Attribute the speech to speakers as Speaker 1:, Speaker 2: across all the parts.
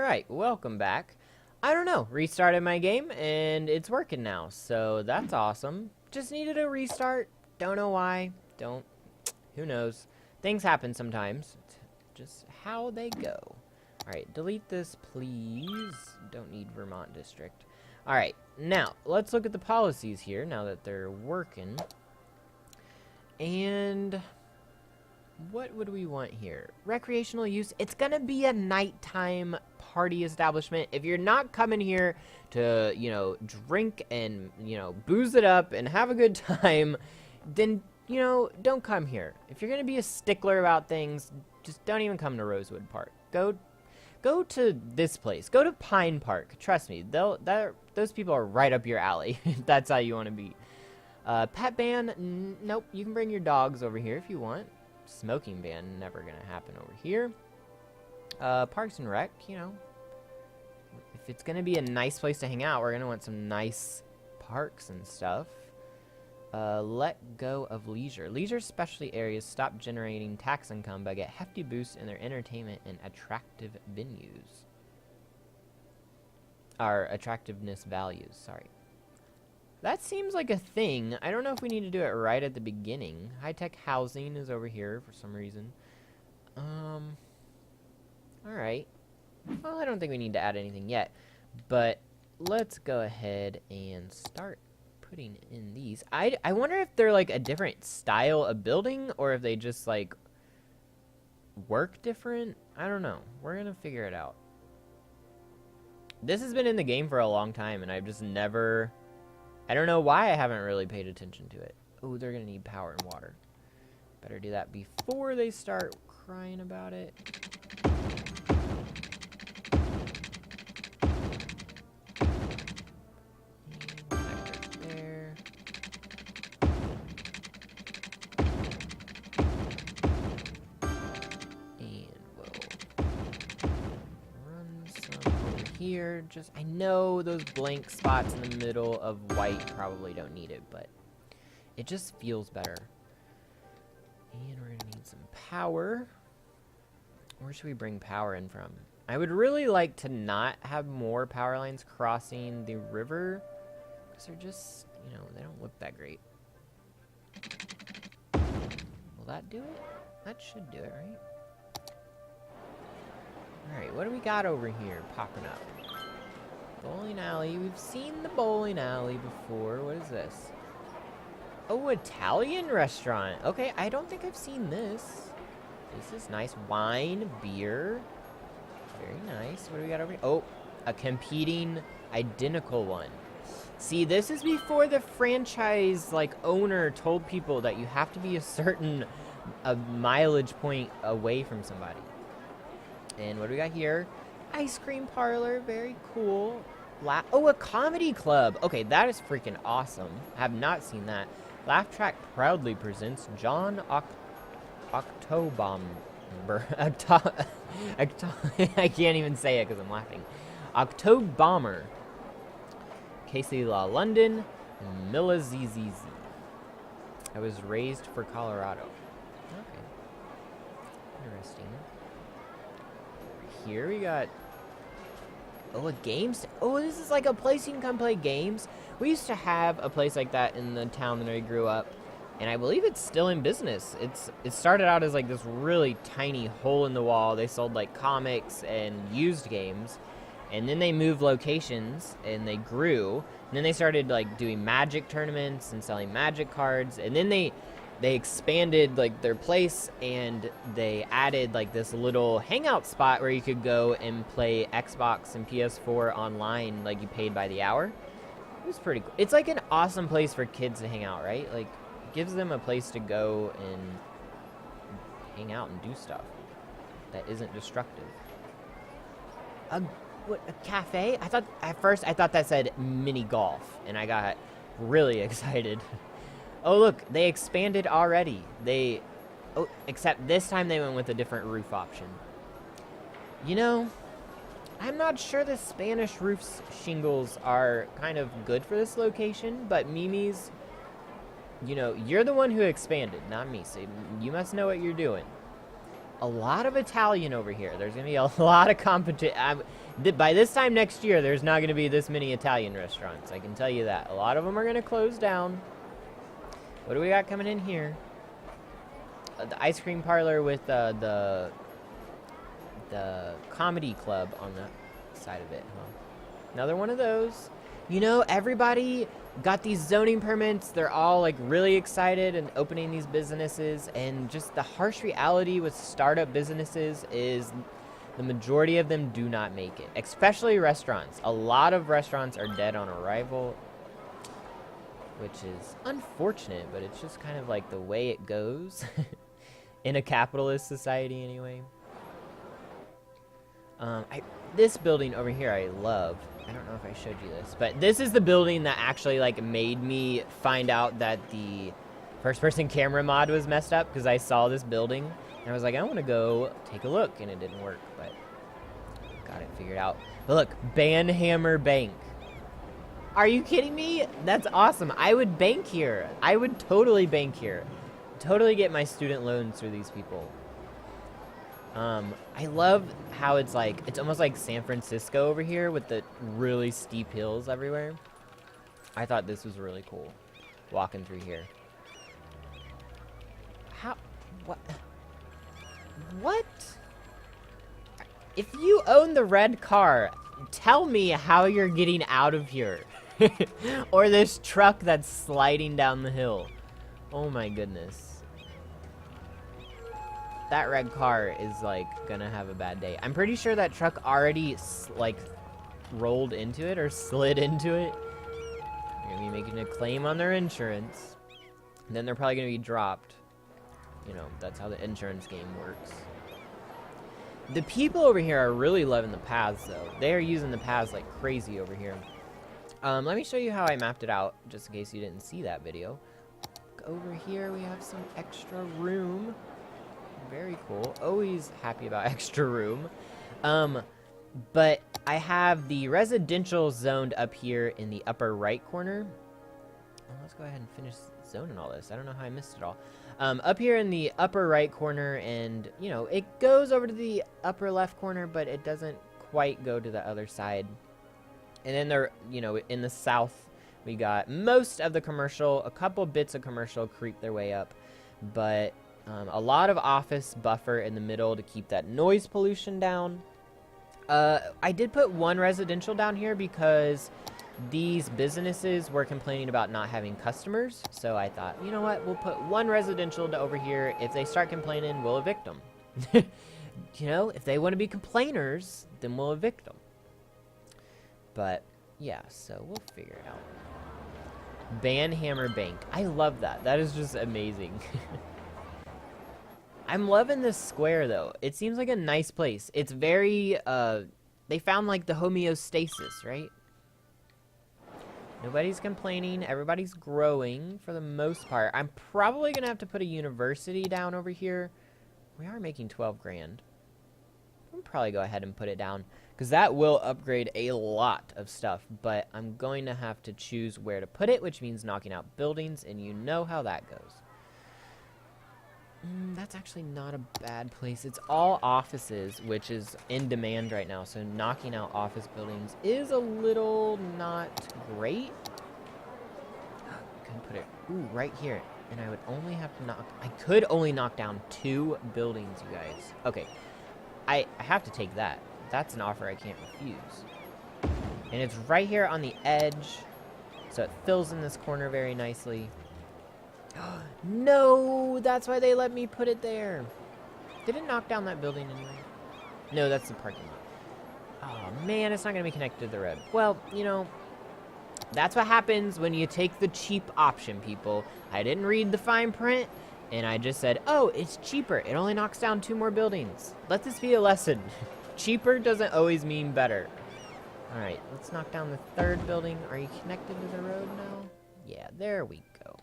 Speaker 1: Alright, welcome back. I don't know, restarted my game and it's working now, so that's awesome. Just needed a restart, don't know why, who knows. Things happen sometimes, just how they go. Alright, delete this please, don't need Vermont District. Alright, now, let's look at the policies here now that they're working. And what would we want here? Recreational use. It's gonna be a nighttime party establishment. If you're not coming here to, drink and, booze it up and have a good time, then, don't come here. If you're gonna be a stickler about things, just don't even come to Rosewood Park. Go to this place. Go to Pine Park. Trust me, those people are right up your alley. If that's how you want to be. Pet ban, nope. You can bring your dogs over here if you want. Smoking ban, never gonna happen over here. Parks and Rec, if it's gonna be a nice place to hang out, we're gonna want some nice parks and stuff. Let go of leisure. Leisure specialty areas stop generating tax income but get hefty boosts in their entertainment and attractive venues. Or attractiveness values, sorry. That seems like a thing. I don't know if we need to do it right at the beginning. High-tech housing is over here for some reason. Alright. Well, I don't think we need to add anything yet. But let's go ahead and start putting in these. I wonder if they're like a different style of building or if they just like work different. I don't know. We're going to figure it out. This has been in the game for a long time and I've just never... I don't know why I haven't really paid attention to it. Oh, they're going to need power and water. Better do that before they start crying about it. Right there. And we'll run some over here. Just, I know those blank spots in the middle of white probably don't need it, but it just feels better. And we're gonna need some power. Where should we bring power in from? I would really like to not have more power lines crossing the river, because they're just, they don't look that great. Will that do it? That should do it, right? Alright, what do we got over here popping up? Bowling alley. We've seen the bowling alley before. What is this? Oh, Italian restaurant. Okay, I don't think I've seen this. This is nice. Wine, beer. Very nice. What do we got over here? Oh, a competing identical one. See, this is before the franchise, owner told people that you have to be a certain mileage point away from somebody. And what do we got here? Ice cream parlor, very cool. Oh, a comedy club. Okay, that is freaking awesome. I have not seen that. Laugh Track proudly presents John Octobomber. I can't even say it because I'm laughing. Octobomber. Casey La London. Mila ZZZ. I was raised for Colorado. Okay. Interesting. Here we got a games. Oh, this is like a place you can come play games. We used to have a place like that in the town that I grew up, and I believe it's still in business. It started out as like this really tiny hole in the wall. They sold like comics and used games, and then they moved locations and they grew. And then they started like doing Magic tournaments and selling Magic cards, and then they expanded like their place and they added like this little hangout spot where you could go and play Xbox and PS4 online, like you paid by the hour. It was pretty cool. It's like an awesome place for kids to hang out, right? Like it gives them a place to go and hang out and do stuff that isn't destructive. A cafe? At first I thought that said mini golf and I got really excited. Oh, look, they expanded already. Except this time they went with a different roof option. I'm not sure the Spanish roof shingles are kind of good for this location, but Mimi's, you're the one who expanded, not me, so you must know what you're doing. A lot of Italian over here. There's going to be a lot of competition. By this time next year, there's not going to be this many Italian restaurants. I can tell you that. A lot of them are going to close down. What do we got coming in here? The ice cream parlor with the comedy club on the side of it, huh? Another one of those. You know, everybody got these zoning permits. They're all like really excited and opening these businesses. And just the harsh reality with startup businesses is the majority of them do not make it, especially restaurants. A lot of restaurants are dead on arrival, which is unfortunate, but it's just kind of like the way it goes in a capitalist society anyway. This building over here I love. I don't know if I showed you this, but this is the building that actually like made me find out that the first person camera mod was messed up, because I saw this building and I was like, I want to go take a look, and it didn't work, but got it figured out. But look, Banhammer Bank. Are you kidding me? That's awesome. I would bank here. I would totally bank here. Totally get my student loans through these people. I love how it's like, it's almost like San Francisco over here with the really steep hills everywhere. I thought this was really cool, walking through here. What? If you own the red car, tell me how you're getting out of here. Or this truck that's sliding down the hill. Oh my goodness. That red car is like gonna have a bad day. I'm pretty sure that truck already like rolled into it or slid into it. They're gonna be making a claim on their insurance. And then they're probably gonna be dropped. You know, that's how the insurance game works. The people over here are really loving the paths though. They are using the paths like crazy over here. Let me show you how I mapped it out, just in case you didn't see that video. Over here we have some extra room. Very cool. Always happy about extra room. But I have the residential zoned up here in the upper right corner. Let's go ahead and finish zoning all this. I don't know how I missed it all. Up here in the upper right corner, and you know, it goes over to the upper left corner, but it doesn't quite go to the other side. And then there, you know, in the south, we got most of the commercial. A couple bits of commercial creep their way up, but a lot of office buffer in the middle to keep that noise pollution down. I did put one residential down here because these businesses were complaining about not having customers. So I thought, you know what, we'll put one residential over here. If they start complaining, we'll evict them. You know, if they want to be complainers, then we'll evict them. But yeah, so we'll figure it out. Banhammer Bank. I love that. That is just amazing. I'm loving this square though. It seems like a nice place. It's very, they found like the homeostasis, right? Nobody's complaining. Everybody's growing for the most part. I'm probably going to have to put a university down over here. We are making 12 grand. I'll probably go ahead and put it down, because that will upgrade a lot of stuff. But I'm going to have to choose where to put it, which means knocking out buildings, and you know how that goes. That's actually not a bad place. It's all offices, which is in demand right now. So knocking out office buildings is a little not great. Could put it right here, and I would only have to knock. I could only knock down 2 buildings, you guys. Okay, I have to take that. That's an offer I can't refuse. And it's right here on the edge, so it fills in this corner very nicely. No, that's why they let me put it there. Did it knock down that building anyway? No, that's the parking lot. Oh man, it's not gonna be connected to the road. Well, you know, that's what happens when you take the cheap option, people. I didn't read the fine print, and I just said, oh, it's cheaper. It only knocks down 2 more buildings. Let this be a lesson. Cheaper doesn't always mean better. All right, let's knock down the 3rd building. Are you connected to the road now? Yeah, there we go.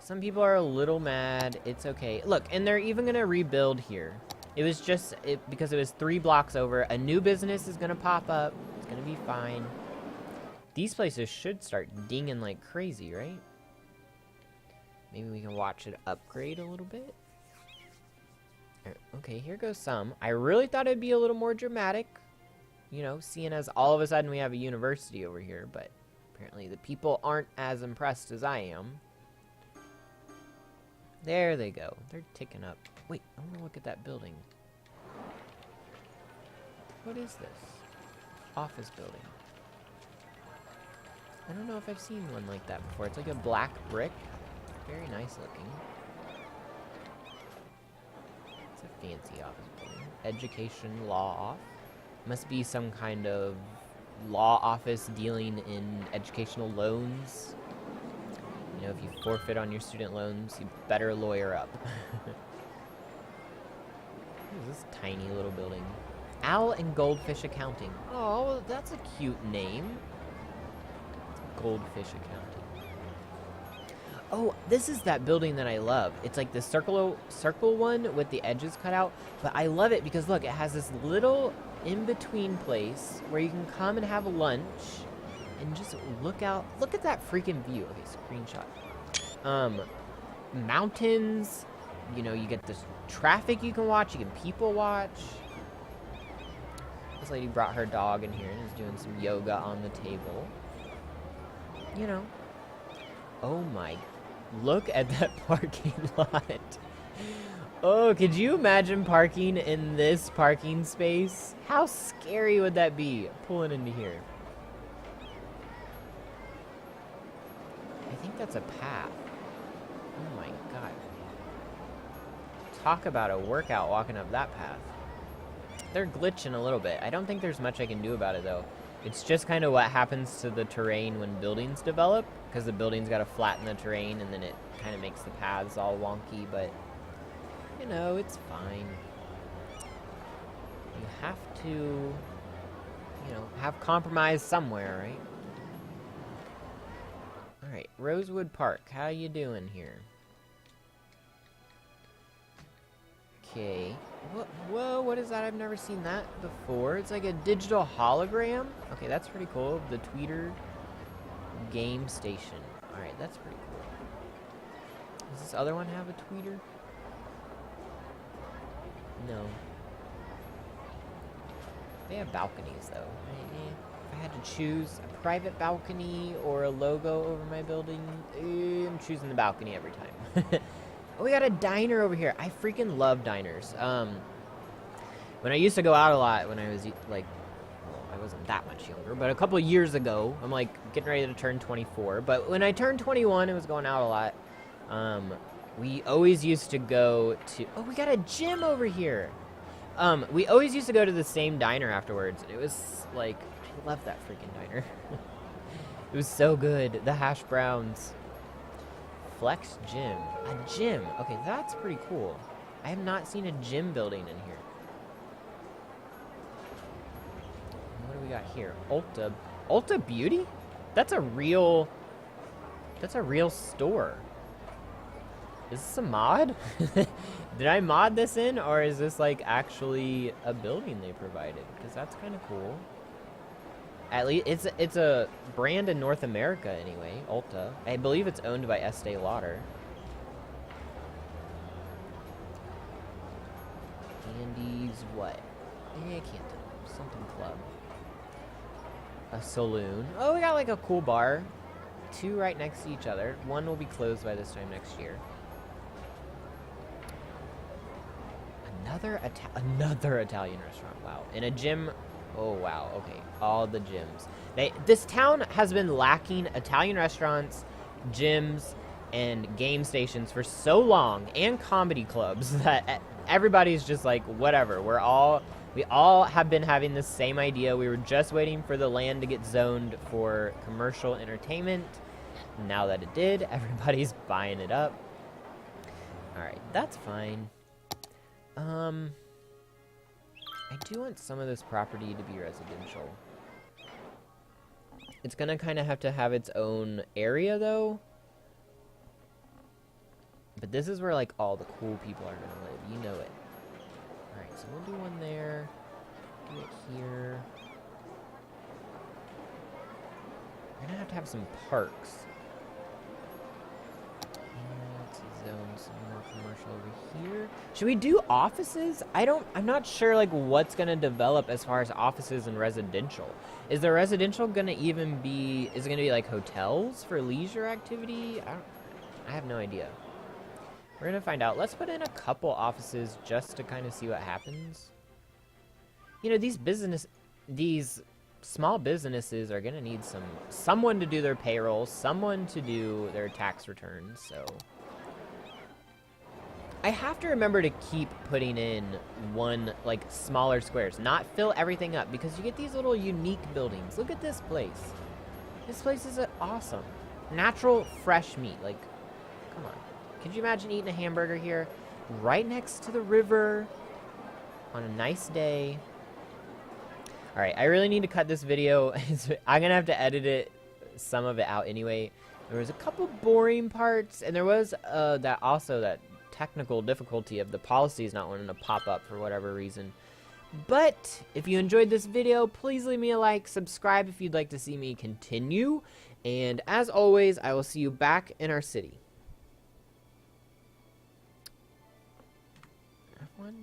Speaker 1: Some people are a little mad. It's okay. Look, and they're even going to rebuild here. It was just because it was 3 blocks over. A new business is going to pop up. It's going to be fine. These places should start dinging like crazy, right? Maybe we can watch it upgrade a little bit. Okay, here goes some. I really thought it'd be a little more dramatic. you know, seeing as all of a sudden we have a university over here, but apparently the people aren't as impressed as I am. There they go. They're ticking up. Wait, I want to look at that building. What is this? Office building. I don't know if I've seen one like that before. It's like a black brick. Very nice looking. It's a fancy office building. Education law off. Must be some kind of law office dealing in educational loans. You know, if you forfeit on your student loans, you better lawyer up. What is this tiny little building? Owl and Goldfish Accounting. Oh, that's a cute name. Goldfish Accounting. Oh, this is that building that I love. It's like the circle one with the edges cut out. But I love it because, look, it has this little in-between place where you can come and have lunch and just look out. Look at that freaking view. Okay, screenshot. Mountains. You know, you get this traffic you can watch. You can people watch. This lady brought her dog in here and is doing some yoga on the table. You know. Oh my. Look at that parking lot. Oh, could you imagine parking in this parking space? How scary would that be, pulling into here? I think that's a path. Oh my god. Talk about a workout walking up that path. They're glitching a little bit. I don't think there's much I can do about it, though. It's just kind of what happens to the terrain when buildings develop, because the building's got to flatten the terrain, and then it kind of makes the paths all wonky, but, you know, it's fine. You have to, you know, have compromise somewhere, right? Alright, Rosewood Park, how you doing here? Okay. Whoa, what is that? I've never seen that before. It's like a digital hologram. Okay, that's pretty cool. The Tweeter game station. Alright, that's pretty cool. Does this other one have a tweeter? No. They have balconies, though. If I had to choose a private balcony or a logo over my building, I'm choosing the balcony every time. Oh, we got a diner over here. I freaking love diners. When I used to go out a lot when I was, like, well, I wasn't that much younger, but a couple of years ago, I'm, like, getting ready to turn 24. But when I turned 21, I was going out a lot. We always used to go to... Oh, we got a gym over here. We always used to go to the same diner afterwards. It was, like... I love that freaking diner. It was so good. The hash browns. Flex Gym. A gym. Okay, that's pretty cool. I have not seen a gym building in here. What do we got here? Ulta Beauty? That's a real store. Is this a mod? Did I mod this in, or is this like actually a building they provided? Because that's kind of cool. At least it's a brand in North America anyway, Ulta. I believe it's owned by Estee Lauder. Andy's what? I can't tell. Something club. A saloon. Oh, we got like a cool bar. Two right next to each other. One will be closed by this time next year. Another Italian restaurant. Wow. And a gym. Oh, wow. Okay. All the gyms. This town has been lacking Italian restaurants, gyms, and game stations for so long, and comedy clubs, that everybody's just like, whatever. We all have been having the same idea. We were just waiting for the land to get zoned for commercial entertainment. Now that it did, everybody's buying it up. Alright, that's fine. I do want some of this property to be residential. It's gonna kind of have to have its own area, though. But this is where, like, all the cool people are gonna live. You know it. Alright, so we'll do one there. Do it here. We're gonna have to have some parks. Let's zone some more commercial over here. Should we do offices? I'm not sure like what's gonna develop as far as offices and residential. Is the residential gonna even be, is it gonna be like hotels for leisure activity? I have no idea. We're gonna find out. Let's put in a couple offices just to kind of see what happens. You know, these small businesses are gonna need someone to do their payroll, someone to do their tax returns, so I have to remember to keep putting in one, like, smaller squares, not fill everything up, because you get these little unique buildings. Look at this place. This place is awesome. Natural, fresh meat. Like, come on. Could you imagine eating a hamburger here? Right next to the river on a nice day. Alright, I really need to cut this video. I'm gonna have to edit some of it out anyway. There was a couple boring parts, and there was that technical difficulty of the policies not wanting to pop up for whatever reason. But if you enjoyed this video, please leave me a like, subscribe if you'd like to see me continue, and as always, I will see you back in our city. F1?